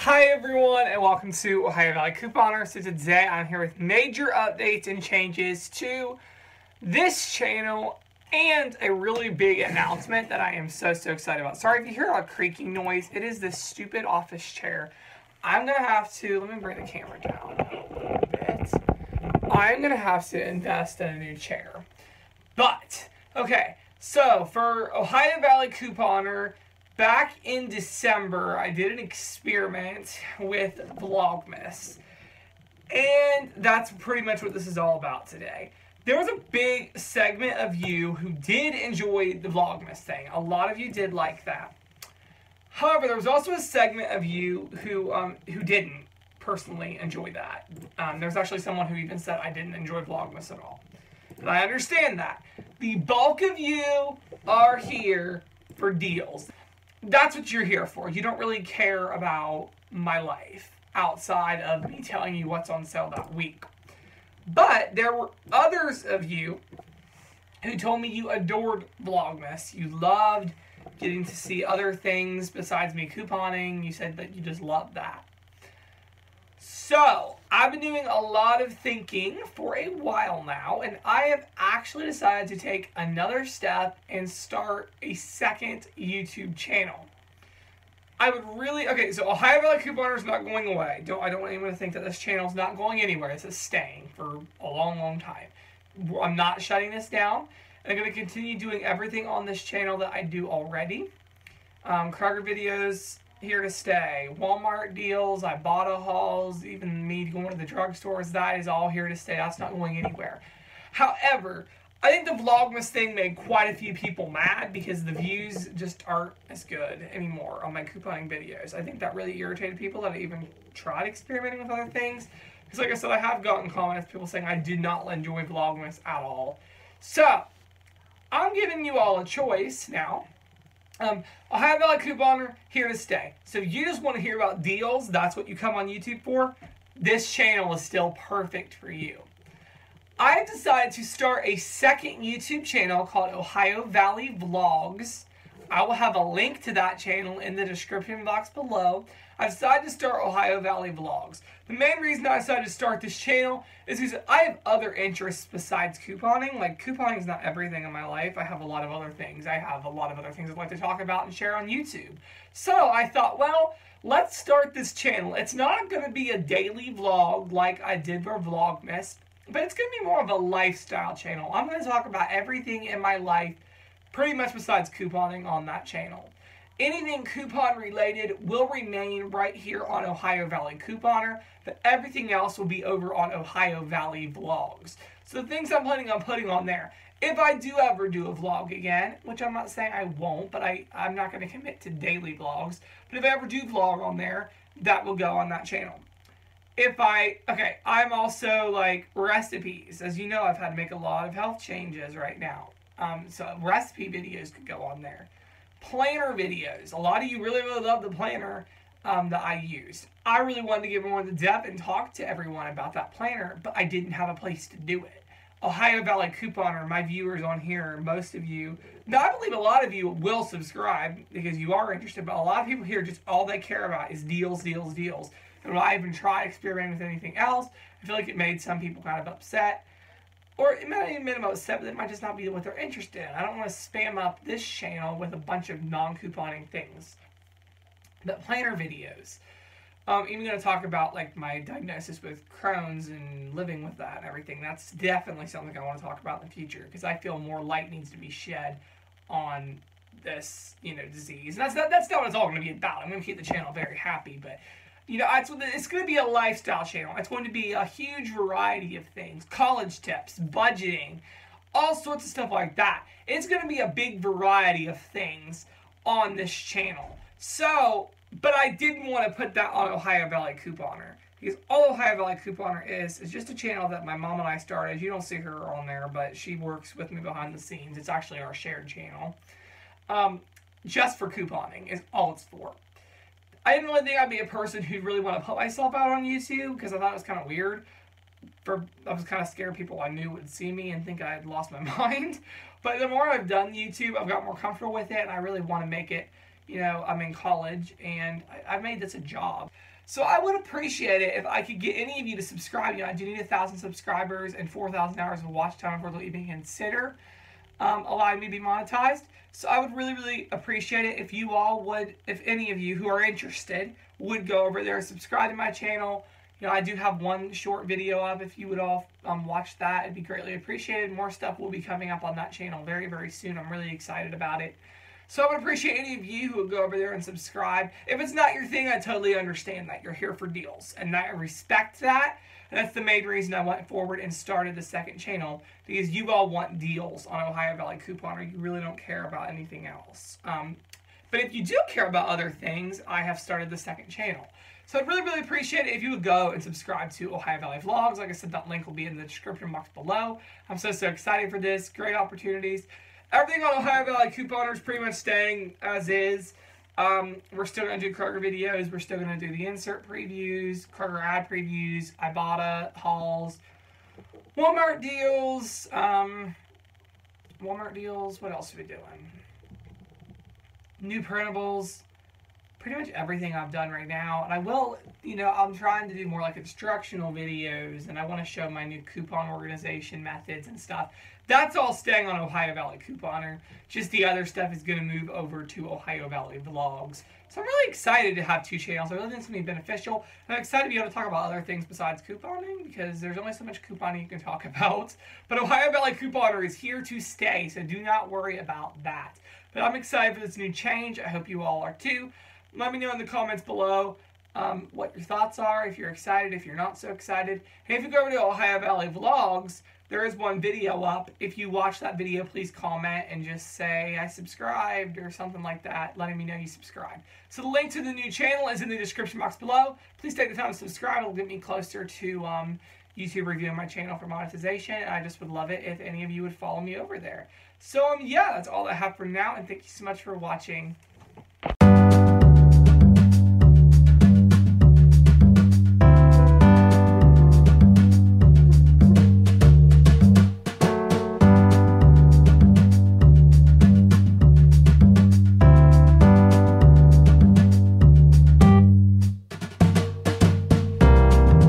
Hi everyone and welcome to Ohio Valley Couponer. So today I'm here with major updates and changes to this channel and a really big announcement that I am so excited about. Sorry if you hear a creaking noise. It is this stupid office chair. I'm going to have to, let me bring the camera down a little bit. I'm going to have to invest in a new chair. But, okay, so for Ohio Valley Couponer, back in December, I did an experiment with Vlogmas, and that's pretty much what this is all about today. There was a big segment of you who did enjoy the Vlogmas thing. A lot of you did like that. However, there was also a segment of you who didn't personally enjoy that. There's actually someone who even said I didn't enjoy Vlogmas at all. And I understand that. The bulk of you are here for deals. That's what you're here for. You don't really care about my life outside of me telling you what's on sale that week. But there were others of you who told me you adored Vlogmas. You loved getting to see other things besides me couponing. You said that you just loved that. So, I've been doing a lot of thinking for a while now, and I have actually decided to take another step and start a second YouTube channel. I would really, okay, so Ohio Valley Couponer is not going away. I don't want anyone to think that this channel is not going anywhere. It's staying for a long time. I'm not shutting this down. I'm going to continue doing everything on this channel that I do already. Kroger videos, here to stay. Walmart deals, Ibotta hauls, even me going to the drugstores, that is all here to stay. That's not going anywhere. However, I think the Vlogmas thing made quite a few people mad because the views just aren't as good anymore on my couponing videos. I think that really irritated people that I even tried experimenting with other things. Because like I said, I have gotten comments, people saying I did not enjoy Vlogmas at all. So, I'm giving you all a choice now. Ohio Valley Couponer, here to stay. So if you just want to hear about deals, that's what you come on YouTube for, this channel is still perfect for you. I have decided to start a second YouTube channel called Ohio Valley Vlogs. I will have a link to that channel in the description box below. I decided to start Ohio Valley Vlogs. The main reason I decided to start this channel is because I have other interests besides couponing. Like, couponing is not everything in my life. I have a lot of other things. I have a lot of other things I'd like to talk about and share on YouTube. So I thought, well, let's start this channel. It's not going to be a daily vlog like I did for Vlogmas, but it's going to be more of a lifestyle channel. I'm going to talk about everything in my life, pretty much besides couponing, on that channel. Anything coupon related will remain right here on Ohio Valley Couponer, but everything else will be over on Ohio Valley Vlogs. So the things I'm planning on putting on there. If I do ever do a vlog again, which I'm not saying I won't, but I'm not going to commit to daily vlogs, but if I ever do vlog on there, that will go on that channel. I'm also like recipes. As you know, I've had to make a lot of health changes right now. So recipe videos could go on there. Planner videos. A lot of you really love the planner that I used. I really wanted to give more in depth and talk to everyone about that planner, but I didn't have a place to do it. Ohio Valley Couponer, my viewers on here, most of you, now I believe a lot of you will subscribe because you are interested, but a lot of people here, just all they care about is deals. And when I even try experimenting with anything else, I feel like it made some people kind of upset. Or it might not even make them upset, but it might just not be what they're interested in. I don't want to spam up this channel with a bunch of non-couponing things. But planner videos. Even going to talk about like my diagnosis with Crohn's and living with that and everything. That's definitely something I want to talk about in the future because I feel more light needs to be shed on this, disease. And that's not what it's all going to be about. I'm going to keep the channel very happy, but it's going to be a lifestyle channel. It's going to be a huge variety of things. College tips, budgeting, all sorts of stuff like that. It's going to be a big variety of things on this channel. So, but I didn't want to put that on Ohio Valley Couponer. Because all Ohio Valley Couponer is just a channel that my mom and I started. You don't see her on there, but she works with me behind the scenes. It's actually our shared channel. Just for couponing is all it's for. I didn't really think I'd be a person who'd really want to put myself out on YouTube because I thought it was kind of weird. I was kind of scared people I knew would see me and think I had lost my mind. But the more I've done YouTube, I've got more comfortable with it, and I really want to make it, I'm in college and I've made this a job. So I would appreciate it if I could get any of you to subscribe. I do need 1,000 subscribers and 4,000 hours of watch time before they'll even consider allowing me to be monetized. So I would really, really appreciate it if you all would, if any of you who are interested, would go over there and subscribe to my channel. I do have one short video up. If you would all watch that, it'd be greatly appreciated. More stuff will be coming up on that channel very, very soon. I'm really excited about it. So I would appreciate any of you who would go over there and subscribe. If it's not your thing, I totally understand that. You're here for deals, and I respect that. And that's the main reason I went forward and started the second channel, because you all want deals on Ohio Valley Couponer. You really don't care about anything else. But if you do care about other things, I have started the second channel. So I'd really, really appreciate it if you would go and subscribe to Ohio Valley Vlogs. Like I said, that link will be in the description box below. I'm so excited for this. Great opportunities. Everything on Ohio Valley Couponer is pretty much staying as is. We're still going to do Kroger videos. We're still going to do the insert previews, Kroger ad previews, Ibotta hauls, Walmart deals. What else are we doing? New printables. Pretty much everything I've done right now. And I will, I'm trying to do more like instructional videos, and I want to show my new coupon organization methods and stuff. That's all staying on Ohio Valley Couponer. Just the other stuff is going to move over to Ohio Valley Vlogs. So I'm really excited to have two channels. I really think it's going to be beneficial. And I'm excited to be able to talk about other things besides couponing, because there's only so much couponing you can talk about. But Ohio Valley Couponer is here to stay, so do not worry about that. But I'm excited for this new change. I hope you all are too. Let me know in the comments below what your thoughts are, if you're excited, if you're not so excited. And if you go over to Ohio Valley Vlogs, there is one video up. If you watch that video, please comment and just say, I subscribed, or something like that, letting me know you subscribed. So the link to the new channel is in the description box below. Please take the time to subscribe. It'll get me closer to YouTube reviewing my channel for monetization. And I just would love it if any of you would follow me over there. So, yeah, that's all I have for now. And thank you so much for watching.